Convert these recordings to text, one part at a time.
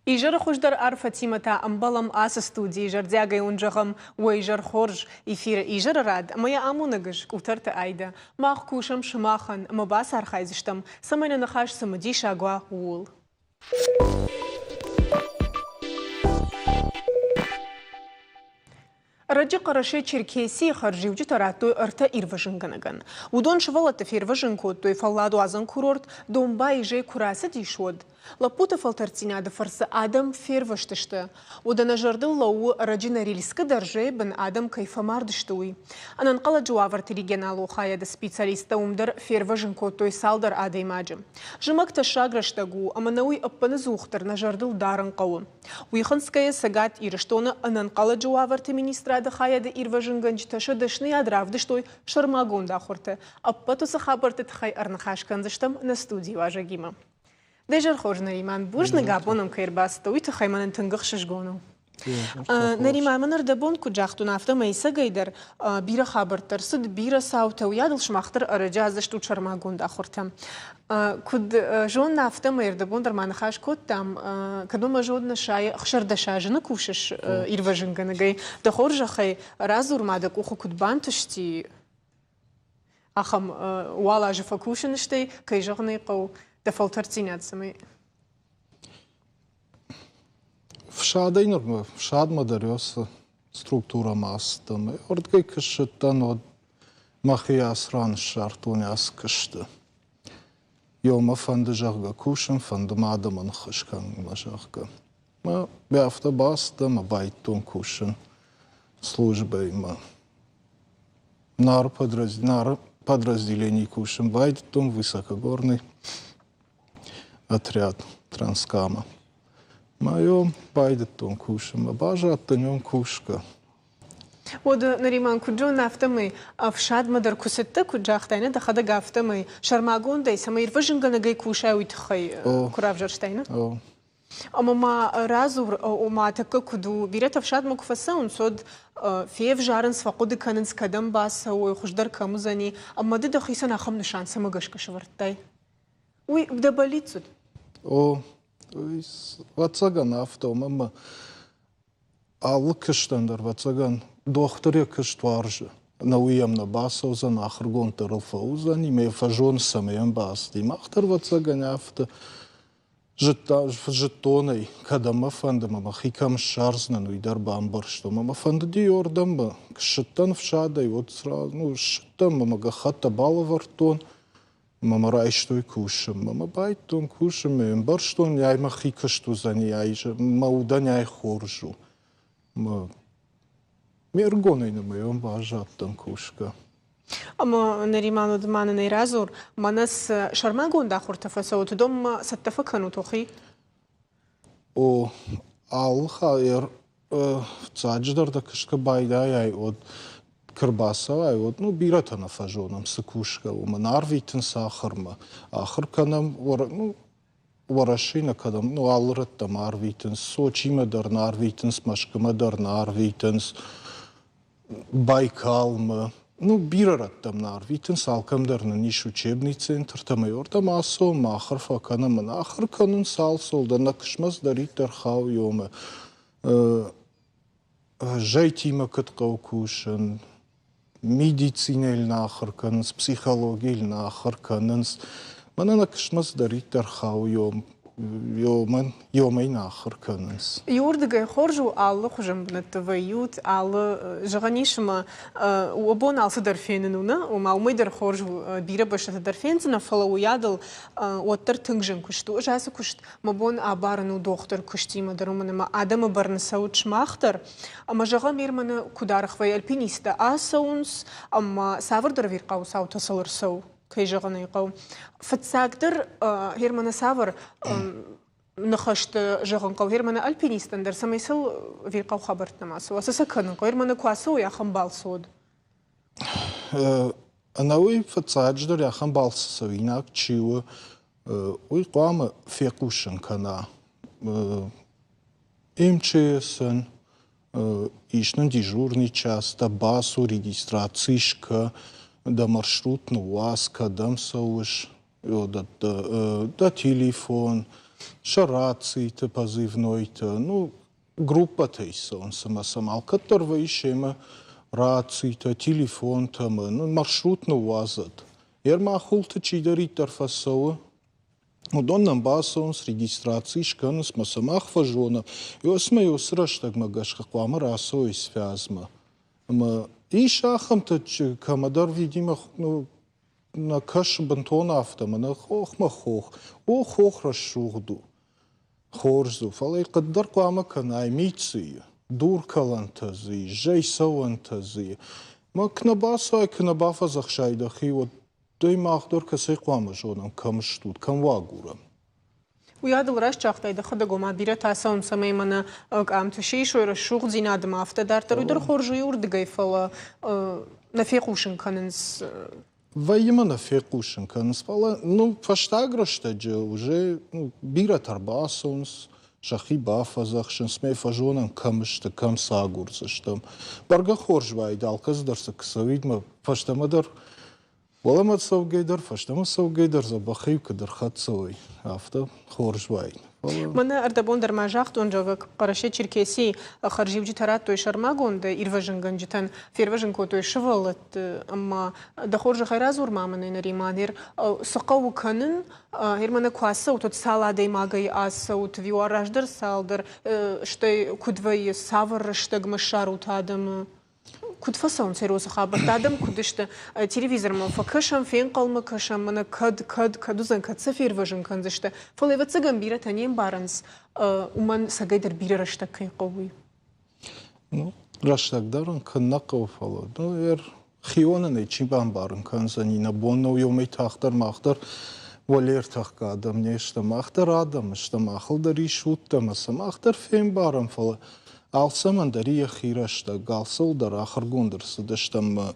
إيجار خوشدر عرفة تيمتا أمبلم آس استودي إيجار دياغي ونجغم وإيجار خورج إثير إيجار راد ما يا آمونغش كوترت أيدا ما أخكوشم شماخن ما باسار خايزشتم سمينا نخاش سمدي شاقوا وول رجع قرشة تركيسي خارجي وجت راتو أرتا إيرفجن جنجن ودون شغلة في إيرفجن كود تو يفلادو عزن كورورت دون باي جاي كراسة ديشود لابوتا فلترتينا دفرس آدم فيرفشتشته ودنا جردل لو رجينا ريلسك درجة بن آدم كيف ماردشتوي أنا نقل جوافر تريجنالو خايا د سبيتساليستا ومدر فيرفجن كود تو يسالدر آدي ماجم جمك تشاغرشتاغو أما نوي أبنا زوختر نجردل دارن قوم ويخنسكايا سجات إيرشتونا أنا نقل جوافر تمينسترا دخايا د إيرفجن گنج تشدشني أدراف دشتوي شرماغون داخورته أبتو سخابرت تخاي أرنخاش كنزشتم نستودي واجاجيما ديجر خورج نريمان بوج نقابونم كير باستوي تخاي من تنغخشش گونو نريمان من ردبون كجاختو نافتا ميسا گيدر بيرا خابرتر سد بيرا ساوتو يادل شماختر أرجازشتو شرماغون داخورتم كد جون نافتا ميردبون در مانخاش كوتام كدو مجود نشاي خشر دشاجنا كوشش إيرفجن گنگي دخورج خي رازور مادك وخو كد بانتشتي أخم والا جفاكوشنشتي كي جغني قو دفلترتينات سمي Všāda ir šāda modeļos struktūra māstama. Ordkai, ka šita no mahijās rānas šārtūņās kašta. Jo ma fanda žarga kūšam, fanda mādama nħaškan ma žarga. Ma bēfta bāsta, ma baitun kūšan службой ma. Нара подразделений кūšam baitun высокогорный отряд Транскама. Майо байдет тон кушам, бажат тонём кушка. ود نريمان كجون نافتمي أفشاد مدر كسته كجاختينه دخده قافتمي شرماغون دي سما يرفجن جنجي كوشا ويتخي كراف جرشتينه. أما ما رازور وما تككدو بيرت أفشاد مكفسون صد في فجارن سفقود كاننس كدم باس ويخشدر كمزني أما ده دخيسنا خم نشان سما قش كشورتاي. وي بده باليتسود. Vecāgan avtomama alkıştandır vecāgan doktorya kıştvarjı. Naviyam na basozan ahırgon tarılfa uzan ime fajon sameyan bastim. Ahtar vecāgan avta жетоной, когда мы фандом, мы хикам шарзна, ну и дарбам борштом, мы фанды диордам, мы шиттан в шада, и вот сразу, ну шиттан, мы гахата балавартон. Мама райштой кушам, мама байтон кушам, барштон яй махикашту за нияйжа, мауданяй хоржу. Мергоной на моем бажаттан кушка. أما نريمان ودمان نيرازور مناس شرماغون داخل تفسو تدوم ستفكنو توخي أو خير تاجدر دكشك بايداي od Krbasava je no birata na fažonom sa kuškavoma, narviten saharma, ahrkanam, no varašina kadam, no alratam narvitens, sočimadar narvitens, maškamadar narvitens, Байкалма, ну бирaratam narvitens, alkamdar na niš učebni centar, tamajor tam aso, mahar fakanam, ahrkanun salsol, da nakšmas daritar haujome, žajtima kad kaukušan, медицинель нахарканс, психологияль нахарканс. Мана накшмас даритар хау йомай нахарканс. Юрдгай хоржу аллы хужам бнаттавают аллы жаганишма уабон алсы дарфенинуна умалмайдар хоржу бира башата дарфензина фалау ядал оттар тынгжен кушту жасы кушт мабон абарну доктор куштима дарумана адама барнасауч махтар ама жага мирмана кудархвай альпиниста асаунс ама саврдар вирқау саутасалырсау كيجغني قوم فتساقدر هيرمانا سافر نخشت جغن قو هيرمانا ألبينيستن در سميسل في قو خبرتنا ماسو واساسا كنن قو هيرمانا كواسو يا خنبال صود أنا وي فتساقدر يا خنبال سويناك تشيو وي قوام فيقوشن كنا МЧСن ишнен дежурный час, да басу регистрацишка, да маршрутну ласка, дам сауш, да телефон, шарацийте позывной-то, ну, группа-то и сон самосамал, который ищем рацийте, телефон-то, ну, маршрутно вазат. Ермахулта чидарит арфасова, Удоннам басонс регистрации шканус масамах фажона. И осмею сраштаг магашка квама расой связма. И шахам-то камадар, видимо, ну, на каш бантон автома, на хох-махох, ох расшухду. Хорзу, фалай каддар квама канай миции, дуркалантази, жейсавантази. Ма кнабасай кнабафа захшайдахи, вот той махдор касай квама жонам камштут, камвагурам. ويادل راش چاختای دخدا گما بیره تاسون سمی من ام تشیش و رشوق زیناد مافته در تروی در خورجوی ورد گیفلا نفیقوشن کننس. Вайма нафекушен канспала, ну фаштаграшта же уже бира тарбасонс, шахи бафа захшен смей фажонам камшта камсагурзаштам. Барга хоржвай далказ дарса ксавидма фаштамадар Воламат савгейдар, фаштама савгейдар забахив кадар хатсой. Афта хоржвай. من اردبون در ماجاخت اونجا قرشه چرکسی خارجی وجی ترات توی شرماگون ده ایروژن گنجتن فیروژن کو توی شوالت اما دخورج خیراز ور مامن نریمانیر سقو کنن هر من کواسه و تو سال دی ماگی آس و تویوارش در سال در شتی کدوی ساور شتگ مشارو تادم كنت فصلن سيروس خابر تادم كنتشت تلفزيون ما فكشم فين قلم كشم من كد زن كد سفير فيجن كنزشت فلي وتسجن بيرة تانيين بارنس ومن سجيدر بيرة رشتك قوي. Ну, رشتك دارن كنقو فلو. Ну, خيونا نيجي بارن كنزني نبون يومي تختر مختر ولير تخك آدم نيشت مختر آدم مشت مخل دري شوت تمس مختر فين بارن فلو. Алсаман дария хирашта, галсал дар ахыр гундырсы даштам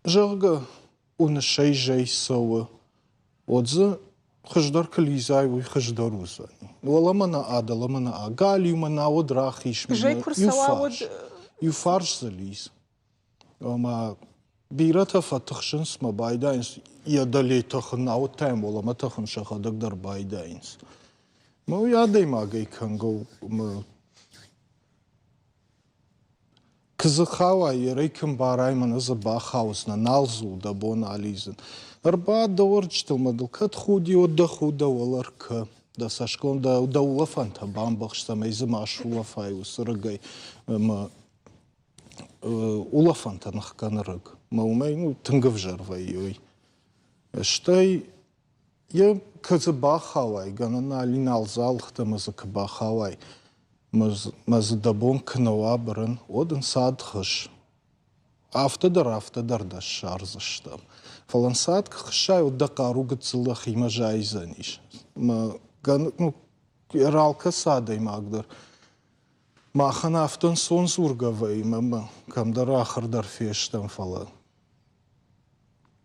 жага унышай жайсавы. Отзы хыждар кализай уй хыждар узани. Оламана адаламана агалиумана одрах ишмена юфарш зализ. Ама бирата фатахшынс ма байдайнс ядалей тахын ау тайм олама тахын шахадак дар байдайнс. Ма ядей магай кангау Кызыхава ерейким барайман за бахаусна налзул да бон ализен. Арба доворчтыл мадыл кат худи отда худа оларка. Да сашкон да улафанта бамбахшта мейзы машула файус рыгай. Улафанта нахкан рыг. Ма умей ну тынгав жарвай йой. Штай я кызы бахавай ганана алин алзалхта мазы кабахавай. Маздабон кнауабран один садхаш. Автодар да шарзаштам. Фалансад кхшай уддака ругацыла хима жайзаниш. Ну ралка садай магдar. Махана автон сон зургавай мама камдар ахырдар фештам фала.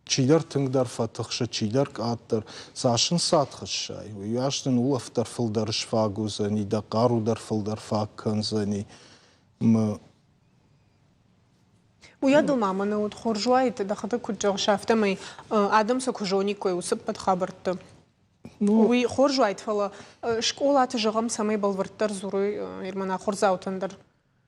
Чидар тыңдар фатықшы, чидар аттар, сашын сатқышай. Уяштын улафтар фылдар шфагузани, да қарудар фылдар факканзани. Уядыл маманы от хоржуайты, да хата куджал шафтамай, адам сакужони кой усып подхабарты. Уй хоржуайт фала, школаты жығам самай балварттар зурой, ирмана хорзаутандар.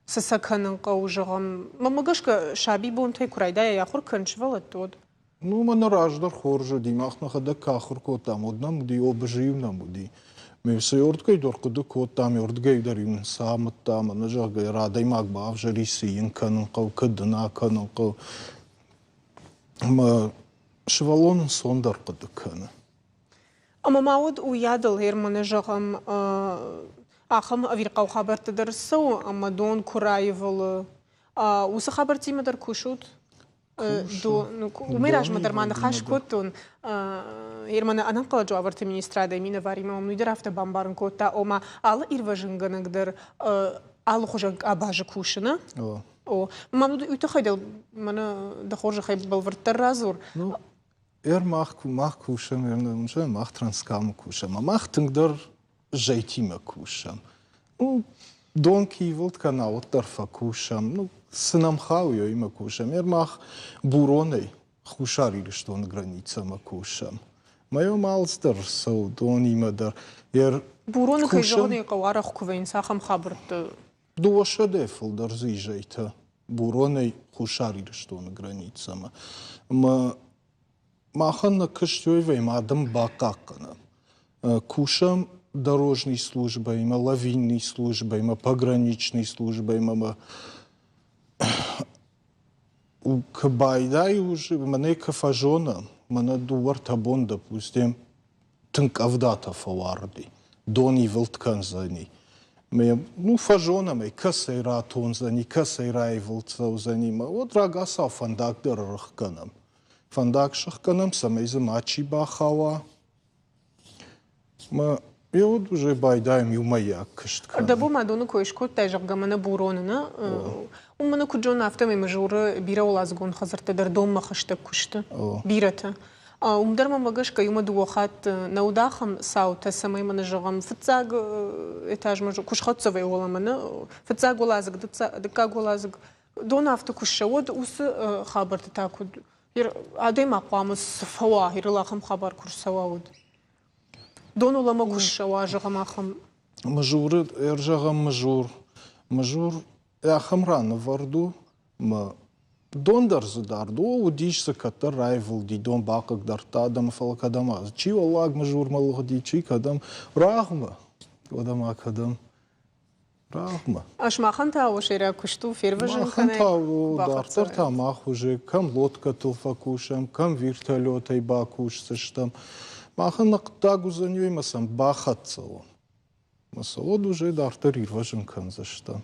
Сасаканын қау жығам. Мамагашка шаби бон тай курайда, я хор кынчвала тод. Ну, мана раждар хоржу, димахна хада кахыр котам, однам уди обживна уди. Мевсе ордгай доркуду котам, ордгай дарим самат там, ана жагай радай магба авжариси инканын қау, кыдына канын қау. Ма шывалонын сондар қыды каны. Ама мауд уядыл херманы жағам ахым авирқау хабарты дарсау, ама дон кураевалы. Усы хабарти мадар кушут? Умираж мадарман хаш котун ермана анақала жауабарты министрада мина варима умнуйдер афта бамбарын кота ома алы ирважынганагдыр алы хожа абажы кушына. О, мамду үйті хайдал мана да хожа хай балварттар разур. Ну, мах кушам, уже мах транскам кушам, мах тыңдар жайтима кушам. Ну, донки волт канал тарфа кушам, ну, сынам хауё има кушам, мах буроной хушарили, что на границе ма кушам. Мое малстер сау дони мадар. Ер Буроны кайжоны қауара құвейн сақам хабырды. Дуоша дефл дарзижайта. Буроны хушари что на границама. Маханна кыштёйвей мадам бакакана. Кушам дорожной службой, лавинной службой, пограничной службой, у Кабайдай уже мне кафажона, мне дуар табон, допустим, тынк авдата фаварди, дони вилткан за ней. Ну, фажона мей, касай ратон за ней, касай рай вилтцау за ним. Вот рагаса фандак дыррахканам. Фандак шахканам самей за мачи бахава. Я вот уже байдаем юмаяк кыштка. Да бу мадону коишкот тайжагамана буронына. У меня куджон автомой мажоры бира улазгон хазарта дар дома хаштаг кушта. Бирата. Умдар мамагашка юма дуахат наудахам саута самой манажагам фцаг этаж мажо кушхатцевой оламана фцаг улазг дка улазг дон авто кушшавод ус хабарта такуд. Адем аквамус фава хирлахам хабар курсавауд. Дон улама кушшава жагамахам. Мажоры эржагам мажор яхам рано варду ма дондар задарду удиш катар райвал ди дон бакак дартадам фалкадама чи олаг мажор малгди чи кадам рахма одама кадам рахма Ашмахан та ошера кушту ферважен кане дартар тамах уже кам лодка тулфакушам кам вертолетай бакуш сыштам махан нактагу за ней масам бахатцо масод уже дартар ирважен канзаштам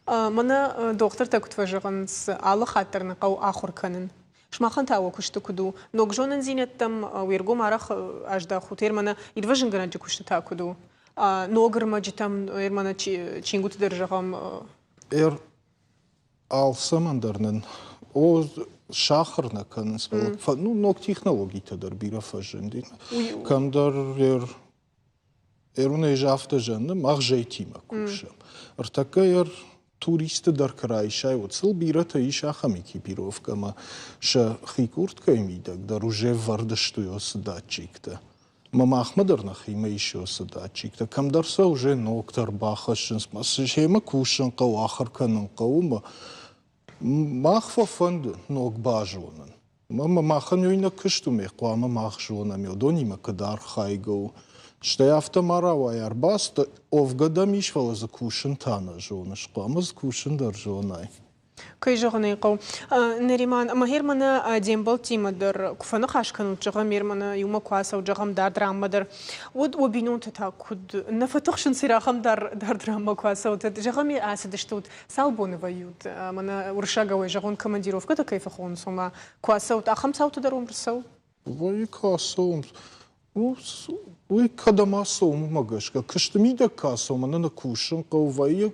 Мана доктор такут важганс алла хаттерны кау ахур канын. Шмахан тау кушты куду. Ногжонын зинеттам уирго марах ажда хутер мана ирважын ганаджи кушты та куду. Ногр маджитам ирмана чингут держагам. Алсамандарнын о шахарна канын спал. Ну ног технологии тадар бира фажынды. Камдар Уна жафта жанны мах жайтима кушам. Артака туристы дар крайшай вот сыл бирата иша хамики пировкама ша хикуртка имидак дар уже вардыштуёсы датчикта. Мама ахмадарна хима ишёсы датчикта. Камдарса уже ноктар бахашынс масышема кушан қау ахарканын қауыма махфа фанды ног бажуанын. Мама махан юйна кыштуме қуама мах жуанам ёдонима кадар хайгау. Что я автомарава ярбас, то овгада мишвала за кушен тана жона, шкама за кушен даржонай. Кай жаганы кау. Нериман, махермана дембал тимадыр, куфаны хашкану жагам мермана юма куаса жагам дар драмадыр. Вот обинон та куд нафатохшын сирахам дар драма куаса вот жагам асидыштут салбоны вают. Мана уршагавай жагон командировка та кайфахон сома куаса вот ахам сауту дар умрсау. Вай касом. Уй кадамасом магашка, кыштымида касом, она на кушен каувая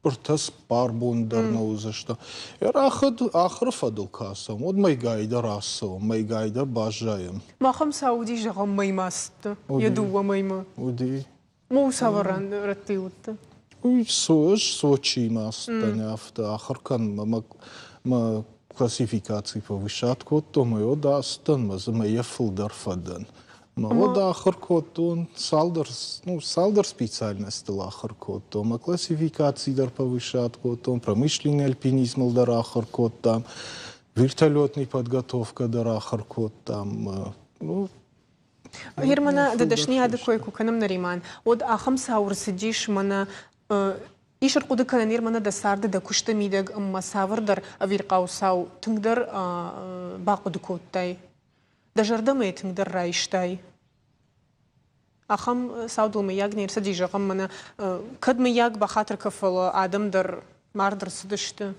пыртас парбон дарнауза что. Ахрафадыл касом, вот майгайда расом, майгайда бажаем. Махам сауди жагам маймаста, ядуа майма. Уди. Му саваран раттиутта. Уй сочи маста нафта, ахаркан ма классификации повышат код, то мы одастан, ма за моя фулдарфадан. Вот ахар код, он салдар специальность ахар код, то классификации дар повышат код, он промышленный альпинизм дар ахар код там, вертолетная подготовка дар ахар код там, ну. Германа дадашни адекой куканам нариман. От ахам саур сидиш мана Ишер куды кананир мана да сарды да кушты мидег масавырдар авирқау сау тыңдар бақуды коттай. Да жардамы тыңдар райштай. Ахам саудылмы яг нерса дижағам мана кадмы яг бахатыр кафалы адамдар мардыр сыдышты.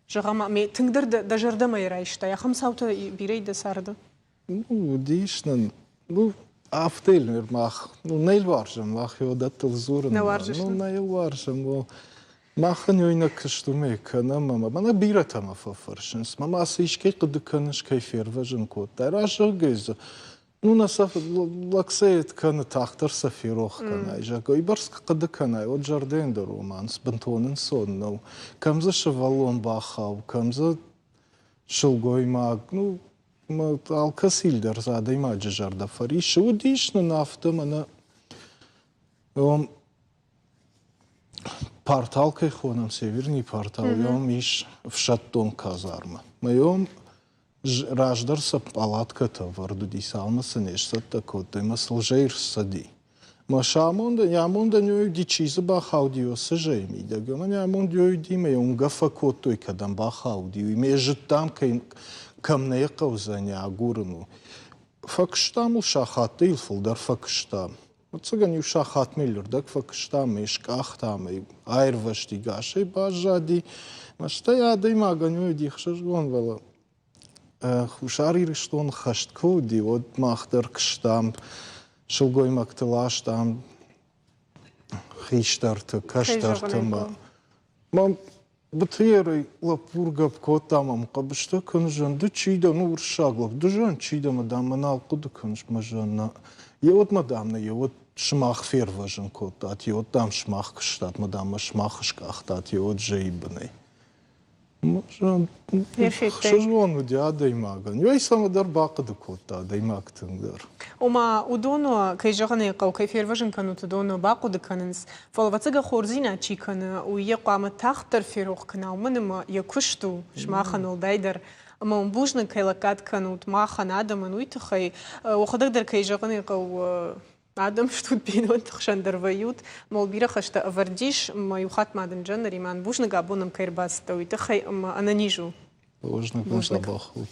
Жағам тыңдар да жардамы райштай. Ахам сауты бирей да сарды. Ну, дишнан, ну, автел мах, ну, нейл варжам, мах его даттыл зурын. Ну, нейл варжам, Махан юйна кыштуме кана мама. Мана бирата мафа фаршинс. Мама асишке кыды каныш кайфер важен кот. Тайраша геза. Ну насаф лаксеет кана тахтар сафирох кана. Жаго ибарск кыды кана. От жарден да романс. Бантонен сон. Камза шавалон бахав. Камза шылгой маг. Ну Alkas ilder zada imagine jarda farish, udishna nafta mana Порталкой ходом, северный портал, иш в шаттон казарма. Мы раждарса палатката варду дисалма сенешса тако, той маслжейр сади. Машамонда, ямонда нёй дичиза бахаудио сажейми, дагама ямондио диме унгафа котой кадам бахаудио, имеет там камне каузаня агурну. Факштаму шахатил фулдар факштам. Цыгане шахат миллиардак факштам, ишкахтам, айрвашти гашей бажади. Машта да имаганю дихшажгон вала. Хушари риштон хашткуди, вот махтар кштам, шелгой мактылаштам, хиштарта, каштартама. Мам, бутырой лапургап котамам, кабышта кунжан, да чида, ну уршаглак, дужан чида мадам, манал куда кунж мажана. И вот мадам, и вот шмах ферважен котат, и вот там шмах кштат, мадам, шмах шкахтат, и вот жейбаный. Можем, шажвон удиада имаган. Я и сама дарбака до кота, да имаг тыңдар. Ома удоно кайжаганы кау кайферважен канут удоно баку деканенс. Фалвацага хорзина чиканы у якама тахтар ферух канал минема якушту шмаханул дайдар. Ама он бужна кайлакат канут махан адам ануйтахай. Охадак дар кайжаганы кау Адам штут бинот хшандервают, мол бирахашта авардиш, маюхат мадан джанна риман бужна габоном кайрбаста уйтахай ананижу. Бужна бахут.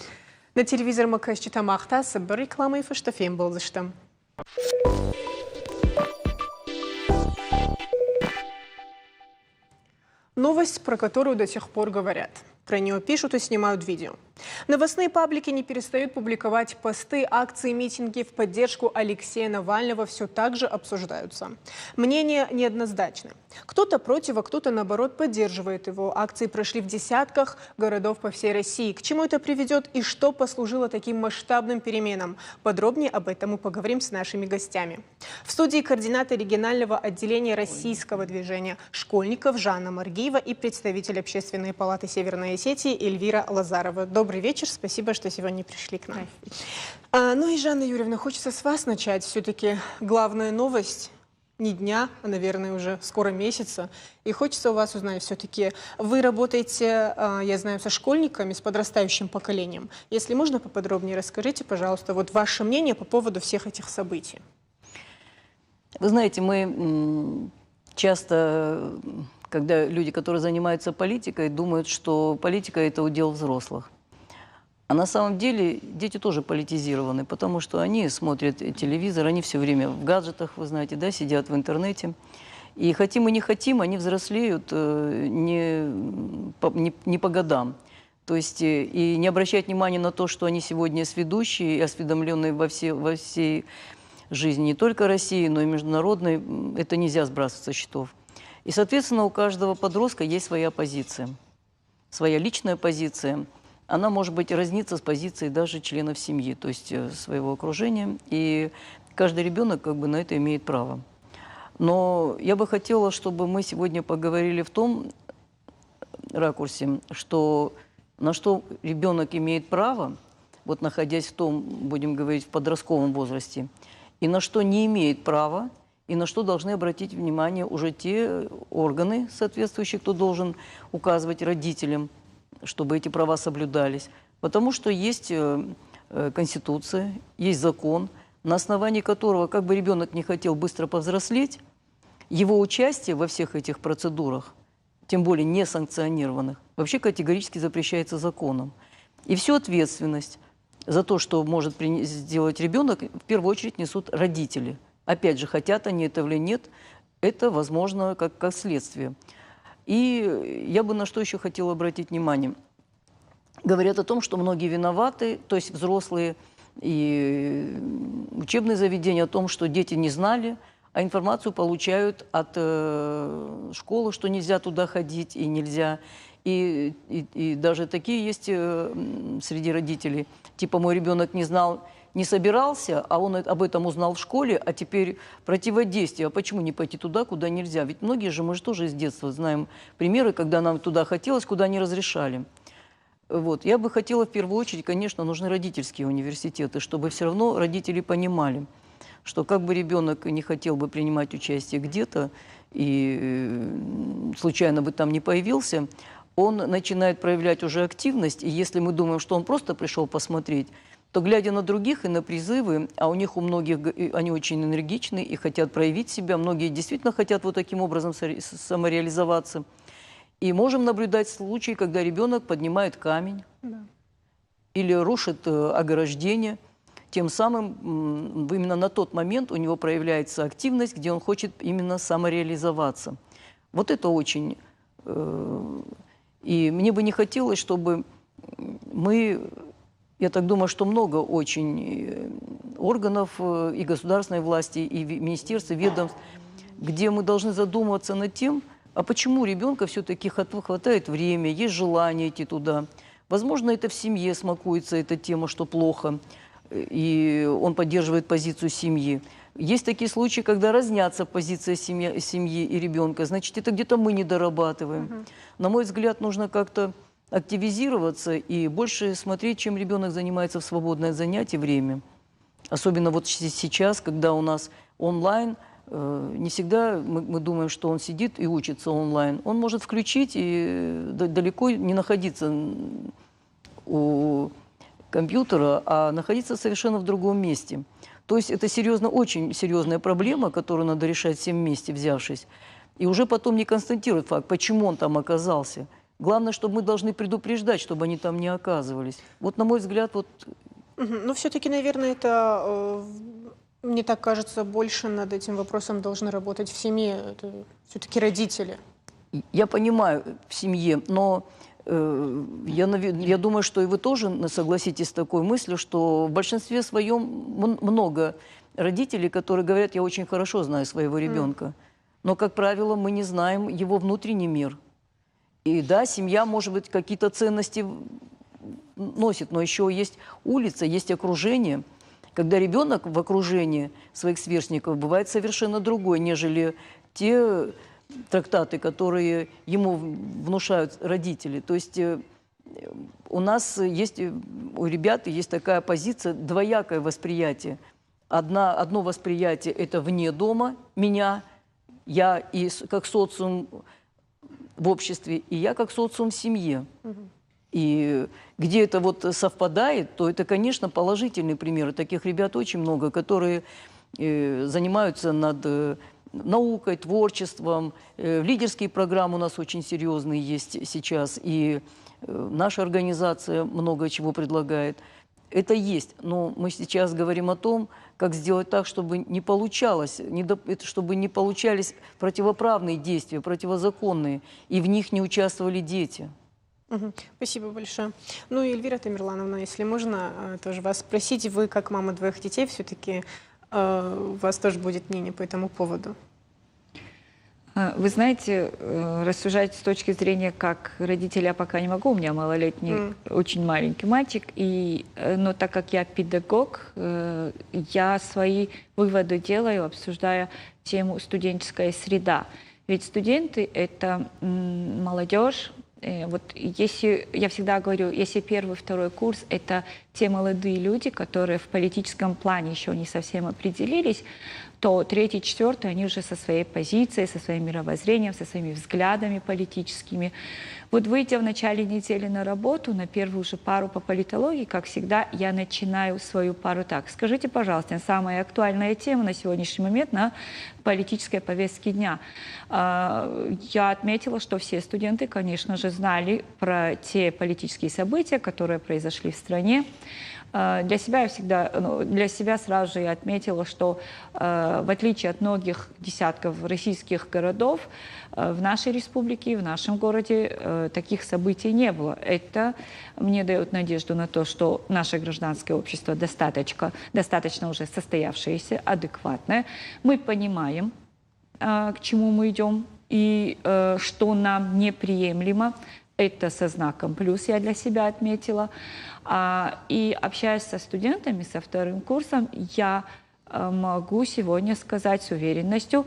На телевизор макашчита махта сабар реклама и фаштафем был заштам. Новость, про которую до сих пор говорят. Про нее пишут и снимают видео. Новостные паблики не перестают публиковать посты, акции, митинги в поддержку Алексея Навального все так же обсуждаются. Мнения неоднозначны. Кто-то против, а кто-то, наоборот, поддерживает его. Акции прошли в десятках городов по всей России. К чему это приведет и что послужило таким масштабным переменам? Подробнее об этом мы поговорим с нашими гостями. В студии координатор регионального отделения российского движения школьников Жанна Маргиева и представитель Общественной палаты Северной Осетии Эльвира Лазарова. Добрый вечер, спасибо, что сегодня пришли к нам. Ну и, Жанна Юрьевна, хочется с вас начать. Все-таки главная новость не дня, а, наверное, уже скоро месяца. И хочется у вас узнать, все-таки вы работаете, я знаю, со школьниками, с подрастающим поколением. Если можно, поподробнее расскажите, пожалуйста, вот ваше мнение по поводу всех этих событий. Вы знаете, мы часто, когда люди, которые занимаются политикой, думают, что политика – это удел взрослых. А на самом деле дети тоже политизированы, потому что они смотрят телевизор, они все время в гаджетах, вы знаете, да, сидят в интернете. И хотим и не хотим, они взрослеют не по годам. То есть и не обращать внимания на то, что они сегодня сведущие и осведомленные во всей жизни не только России, но и международной, это нельзя сбрасывать со счетов. И, соответственно, у каждого подростка есть своя позиция, своя личная позиция. Она может быть разнится с позицией даже членов семьи, то есть своего окружения. И каждый ребенок как бы на это имеет право. Но я бы хотела, чтобы мы сегодня поговорили в том ракурсе, что на что ребенок имеет право, вот находясь в том, будем говорить, в подростковом возрасте, и на что не имеет права, и на что должны обратить внимание уже те органы соответствующие, кто должен указывать родителям, чтобы эти права соблюдались. Потому что есть Конституция, есть закон, на основании которого, как бы ребенок не хотел быстро повзрослеть, его участие во всех этих процедурах, тем более несанкционированных, вообще категорически запрещается законом. И всю ответственность за то, что может сделать ребенок, в первую очередь несут родители. Опять же, хотят они этого или нет, это возможно как следствие. И я бы на что еще хотела обратить внимание. Говорят о том, что многие виноваты, то есть взрослые и учебные заведения, о том, что дети не знали, а информацию получают от школы, что нельзя туда ходить и нельзя. И даже такие есть среди родителей. Типа мой ребенок не знал, не собирался, а он об этом узнал в школе, а теперь противодействие. А почему не пойти туда, куда нельзя? Ведь многие же, мы же тоже с детства знаем примеры, когда нам туда хотелось, куда не разрешали. Вот. Я бы хотела в первую очередь, конечно, нужны родительские университеты, чтобы все равно родители понимали, что как бы ребенок не хотел бы принимать участие где-то и случайно бы там не появился, он начинает проявлять уже активность, и если мы думаем, что он просто пришел посмотреть, то, глядя на других и на призывы, а у них у многих, они очень энергичны и хотят проявить себя, многие действительно хотят вот таким образом самореализоваться. И можем наблюдать случаи, когда ребенок поднимает камень или рушит ограждение. Тем самым именно на тот момент у него проявляется активность, где он хочет именно самореализоваться. Вот это очень... И мне бы не хотелось, чтобы мы... Я так думаю, что много очень органов и государственной власти, и министерств, и ведомств, где мы должны задумываться над тем, а почему ребенка все-таки хватает время, есть желание идти туда. Возможно, это в семье смакуется эта тема, что плохо, и он поддерживает позицию семьи. Есть такие случаи, когда разнятся позиция семьи и ребенка, значит, это где-то мы не дорабатываем. На мой взгляд, нужно как-то активизироваться и больше смотреть, чем ребенок занимается в свободное занятие время. Особенно вот сейчас, когда у нас онлайн, не всегда мы думаем, что он сидит и учится онлайн. Он может включить и далеко не находиться у компьютера, а находиться совершенно в другом месте. То есть это очень серьезная проблема, которую надо решать всем вместе, взявшись. И уже потом не констатировать факт, почему он там оказался. Главное, чтобы мы должны предупреждать, чтобы они там не оказывались. Вот, на мой взгляд, вот... Но все-таки, наверное, это, мне так кажется, больше над этим вопросом должны работать в семье. Это все-таки родители. Я понимаю, в семье, но я думаю, что и вы тоже согласитесь с такой мыслью, что в большинстве своем много родителей, которые говорят, я очень хорошо знаю своего ребенка. Но, как правило, мы не знаем его внутренний мир. И да, семья, может быть, какие-то ценности носит, но еще есть улица, есть окружение. Когда ребенок в окружении своих сверстников бывает совершенно другой, нежели те трактаты, которые ему внушают родители. То есть у нас есть, у ребят есть такая позиция, двоякое восприятие. Одно восприятие – это вне дома, меня, я и как социум в обществе, и я как социум в семье. И где это вот совпадает, то это, конечно, положительный пример. Таких ребят очень много, которые занимаются над наукой, творчеством. Лидерские программы у нас очень серьезные есть сейчас, и наша организация много чего предлагает. Это есть, но мы сейчас говорим о том, как сделать так, чтобы не получалось, чтобы не получались противоправные действия, противозаконные, и в них не участвовали дети. Спасибо большое. Ну и Эльвира Тамерлановна, если можно тоже вас спросить, вы как мама двоих детей, все-таки у вас тоже будет мнение по этому поводу? Вы знаете, рассуждать с точки зрения как родителя я пока не могу, у меня малолетний, очень маленький мальчик, но так как я педагог, я свои выводы делаю, обсуждая тему студенческая среда. Ведь студенты – это молодежь. Вот если, я всегда говорю, если первый, второй курс – это те молодые люди, которые в политическом плане еще не совсем определились, то третий, четвертый, они уже со своей позицией, со своим мировоззрением, со своими взглядами политическими. Вот выйдя в начале недели на работу, на первую же пару по политологии, как всегда, я начинаю свою пару так. Скажите, пожалуйста, самая актуальная тема на сегодняшний момент на политической повестке дня. Я отметила, что все студенты, конечно же, знали про те политические события, которые произошли в стране. Для себя сразу же я отметила, что в отличие от многих десятков российских городов, в нашей республике, в нашем городе таких событий не было. Это мне дает надежду на то, что наше гражданское общество достаточно уже состоявшееся, адекватное. Мы понимаем, к чему мы идем и что нам неприемлемо. Это со знаком плюс я для себя отметила. И общаясь со студентами, со вторым курсом, я могу сегодня сказать с уверенностью,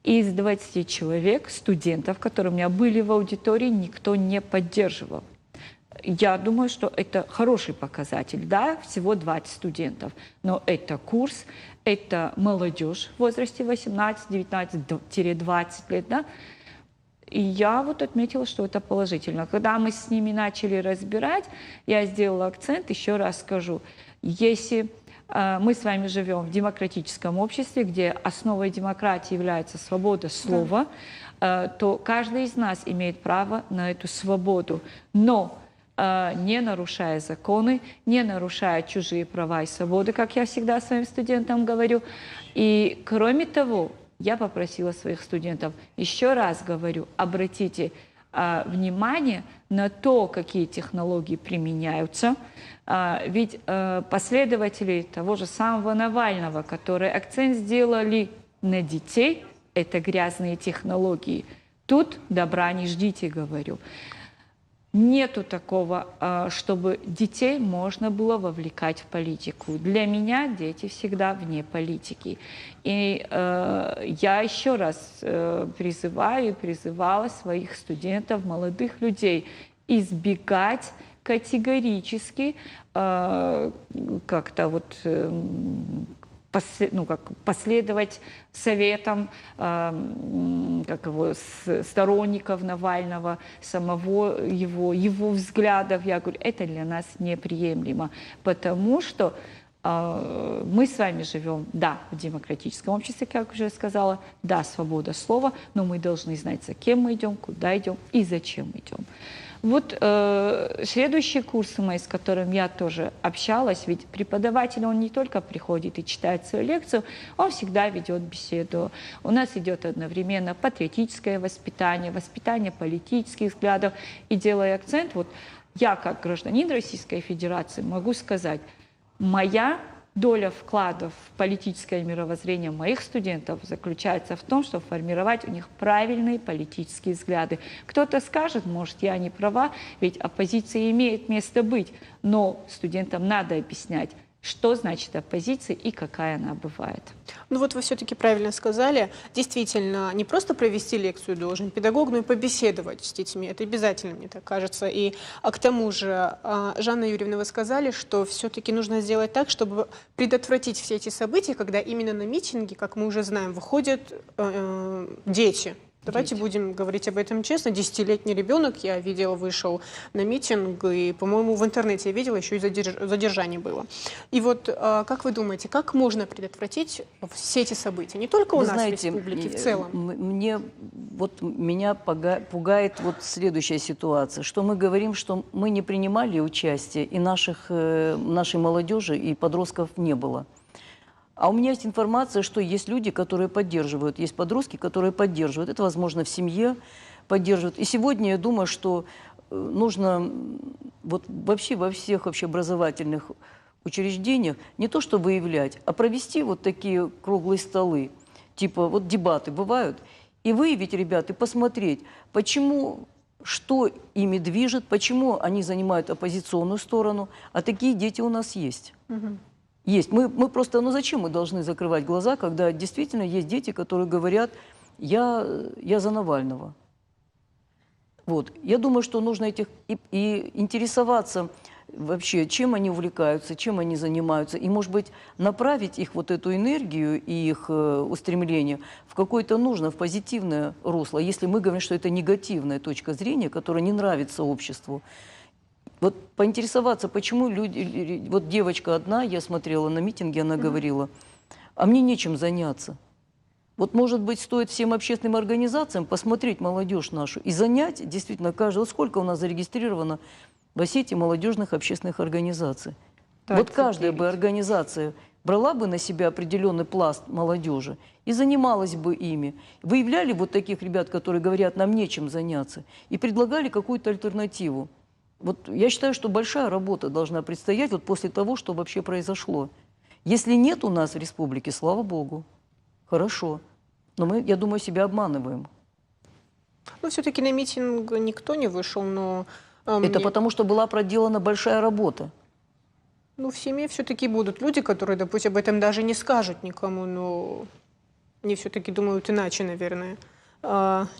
из 20 человек, студентов, которые у меня были в аудитории, никто не поддерживал. я думаю, что это хороший показатель. Да, всего 20 студентов, но это курс, это молодежь в возрасте 18-19-20 лет, да. И я вот отметила, что это положительно. Когда мы с ними начали разбирать, я сделала акцент, еще раз скажу, если мы с вами живем в демократическом обществе, где основой демократии является свобода слова, то каждый из нас имеет право на эту свободу, но не нарушая законы, не нарушая чужие права и свободы, как я всегда своим студентам говорю. И кроме того, я попросила своих студентов, еще раз говорю, обратите внимание на то, какие технологии применяются. Ведь последователи того же самого Навального, которые акцент сделали на детей, это грязные технологии. Тут добра не ждите, говорю. Нету такого, чтобы детей можно было вовлекать в политику. Для меня дети всегда вне политики. И я еще раз призываю и призывала своих студентов, молодых людей, избегать категорически как-то вот последовать советам сторонников Навального, самого его взглядов. Я говорю, это для нас неприемлемо, потому что мы с вами живем, да, в демократическом обществе, как уже сказала, да, свобода слова, но мы должны знать, за кем мы идем, куда идем и зачем идем. Вот следующие курсы мои, с которыми я тоже общалась, ведь преподаватель, он не только приходит и читает свою лекцию, он всегда ведет беседу. У нас идет одновременно патриотическое воспитание, воспитание политических взглядов. И делая акцент, вот я как гражданин Российской Федерации могу сказать, моя доля вкладов в политическое мировоззрение моих студентов заключается в том, чтобы формировать у них правильные политические взгляды. Кто-то скажет, может, я не права, ведь оппозиция имеет место быть, но студентам надо объяснять, что значит оппозиция и какая она бывает. Ну вот вы все-таки правильно сказали. Действительно, не просто провести лекцию должен педагог, но и побеседовать с детьми. Это обязательно, мне так кажется. И к тому же, Жанна Юрьевна, вы сказали, что все-таки нужно сделать так, чтобы предотвратить все эти события, когда именно на митинги, как мы уже знаем, выходят дети. Давайте будем говорить об этом честно. 10-летний ребенок, я видела, вышел на митинг, и, по-моему, в интернете я видела, еще и задержание было. И вот, как вы думаете, как можно предотвратить все эти события? Не только у нас в республике, в целом. Меня пугает вот следующая ситуация, что мы говорим, что мы не принимали участие, и нашей молодежи и подростков не было. А у меня есть информация, что есть люди, которые поддерживают, есть подростки, которые поддерживают. Это, возможно, в семье поддерживают. И сегодня я думаю, что нужно вот вообще во всех общеобразовательных учреждениях не то что выявлять, а провести вот такие круглые столы, типа вот дебаты бывают, и выявить ребят, и посмотреть, почему, что ими движет, почему они занимают оппозиционную сторону, а такие дети у нас есть. Есть. Мы просто, ну зачем мы должны закрывать глаза, когда действительно есть дети, которые говорят, я за Навального. Вот. Я думаю, что нужно и интересоваться вообще, чем они увлекаются, чем они занимаются, и, может быть, направить их вот эту энергию и их устремление в какое-то нужное, в позитивное русло, если мы говорим, что это негативная точка зрения, которая не нравится обществу. Вот поинтересоваться, почему люди... Вот девочка одна, я смотрела на митинге, она говорила, а мне нечем заняться. Вот, может быть, стоит всем общественным организациям посмотреть молодежь нашу и занять действительно каждого. Вот сколько у нас зарегистрировано в сети молодежных общественных организаций. Вот каждая бы организация брала бы на себя определенный пласт молодежи и занималась бы ими. Выявляли вот таких ребят, которые говорят, нам нечем заняться, и предлагали какую-то альтернативу. Вот я считаю, что большая работа должна предстоять вот после того, что вообще произошло. Если нет у нас в республике, слава богу, хорошо. Но мы, я думаю, себя обманываем. Ну, все-таки на митинг никто не вышел, но... Это потому, что была проделана большая работа. Ну, в семье все-таки будут люди, которые, допустим, об этом даже не скажут никому, но они все-таки думают иначе, наверное.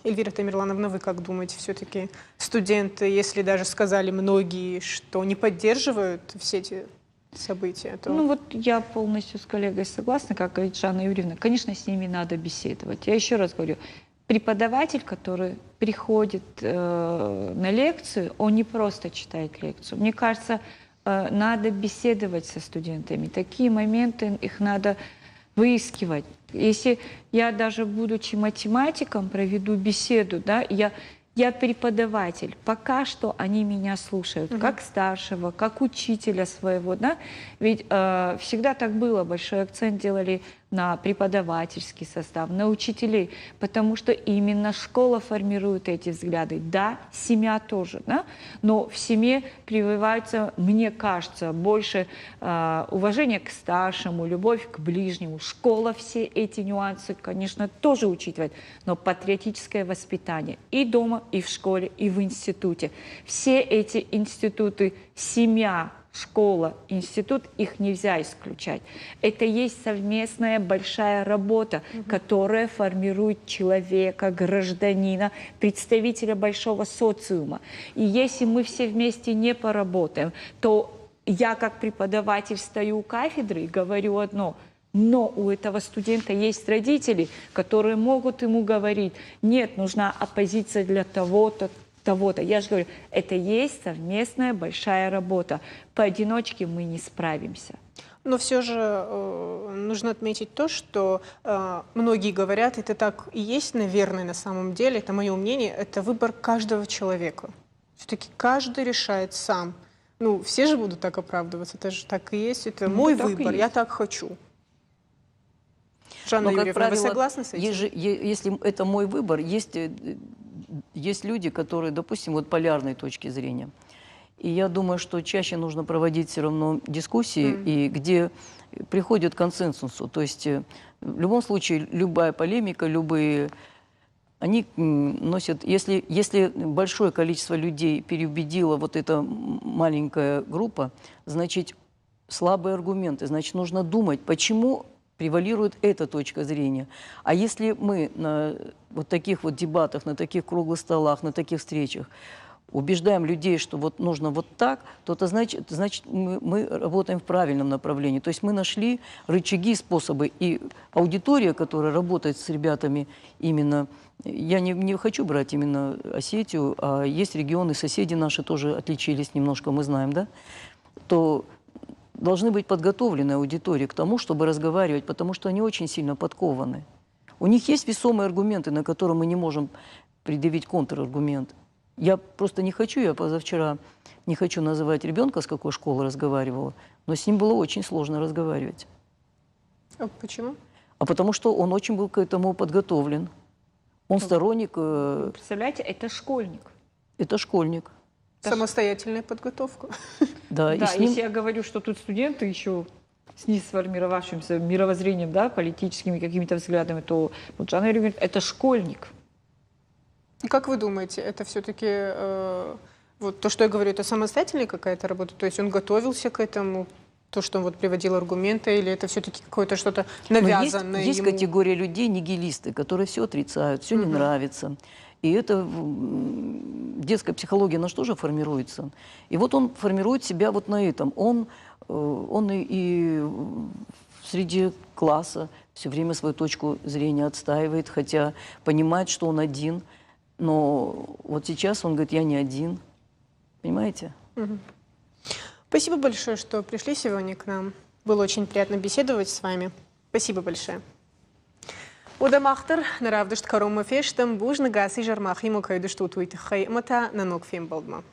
Эльвира Тамерлановна, вы как думаете, все-таки студенты, если даже сказали многие, что не поддерживают все эти события, то... Ну вот я полностью с коллегой согласна, как говорит Жанна Юрьевна. Конечно, с ними надо беседовать. Я еще раз говорю, преподаватель, который приходит на лекцию, он не просто читает лекцию. Мне кажется, надо беседовать со студентами. Такие моменты, их надо выискивать. Если я даже, будучи математиком, проведу беседу, да, я преподаватель, пока что они меня слушают, как старшего, как учителя своего, да, ведь всегда так было, большой акцент делали на преподавательский состав, на учителей, потому что именно школа формирует эти взгляды. Да, семья тоже, да, но в семье прививается, мне кажется, больше уважения к старшему, любовь к ближнему. Школа все эти нюансы, конечно, тоже учитывает, но патриотическое воспитание и дома, и в школе, и в институте. Все эти институты, семья, школа, институт, их нельзя исключать. Это есть совместная большая работа, которая формирует человека, гражданина, представителя большого социума. И если мы все вместе не поработаем, то я как преподаватель стою у кафедры и говорю одно: но у этого студента есть родители, которые могут ему говорить: нет, нужна оппозиция для того-то, того-то. Я же говорю, это есть совместная большая работа. Поодиночке мы не справимся. Но все же нужно отметить то, что многие говорят, это так и есть, наверное, на самом деле, это мое мнение, это выбор каждого человека. Все-таки каждый решает сам. Ну, все же будут так оправдываться, это же так и есть, это мой выбор, я так хочу. Жанна Юрьевна, вы согласны с этим? Если это мой выбор, есть люди, которые, допустим, вот полярной точки зрения. И я думаю, что чаще нужно проводить все равно дискуссии, и где приходят к консенсусу. То есть в любом случае любая полемика, любые... Они носят... Если большое количество людей переубедила вот эта маленькая группа, значит, слабые аргументы, значит, нужно думать, почему превалирует эта точка зрения. А если мы на вот таких вот дебатах, на таких круглых столах, на таких встречах убеждаем людей, что вот нужно вот так, то это значит мы работаем в правильном направлении. То есть мы нашли рычаги, способы. И аудитория, которая работает с ребятами именно... Я не хочу брать именно Осетию, а есть регионы, соседи наши тоже отличились немножко, мы знаем, да? То должны быть подготовлены аудитории к тому, чтобы разговаривать, потому что они очень сильно подкованы. У них есть весомые аргументы, на которые мы не можем предъявить контраргумент. Я просто не хочу, я позавчера не хочу называть ребенка, с какой школы разговаривала, но с ним было очень сложно разговаривать. А почему? А потому что он очень был к этому подготовлен. Он сторонник... Представляете, это школьник. Это школьник. Самостоятельная подготовка. Да, и с ним... если я говорю, что тут студенты еще с несформировавшимся мировоззрением, да, политическими какими-то взглядами, то вот Жанна Юрьевна говорит, это школьник. И как вы думаете, это все-таки, вот то, что я говорю, это самостоятельная какая-то работа? То есть он готовился к этому, то, что он вот приводил аргументы, или это все-таки какое-то что-то навязанное Есть ему? категория людей, нигилисты, которые все отрицают, все не нравится. И это детская психология, она же тоже формируется. И вот он формирует себя вот на этом. Он и среди класса все время свою точку зрения отстаивает, хотя понимает, что он один. Но вот сейчас он говорит, я не один. Понимаете? Спасибо большое, что пришли сегодня к нам. Было очень приятно беседовать с вами. Спасибо большое. Удамахтар, наравдышт карома фештам, бужна гаси жармахи мукайдышт утуйты хай мата нанок фем балдма.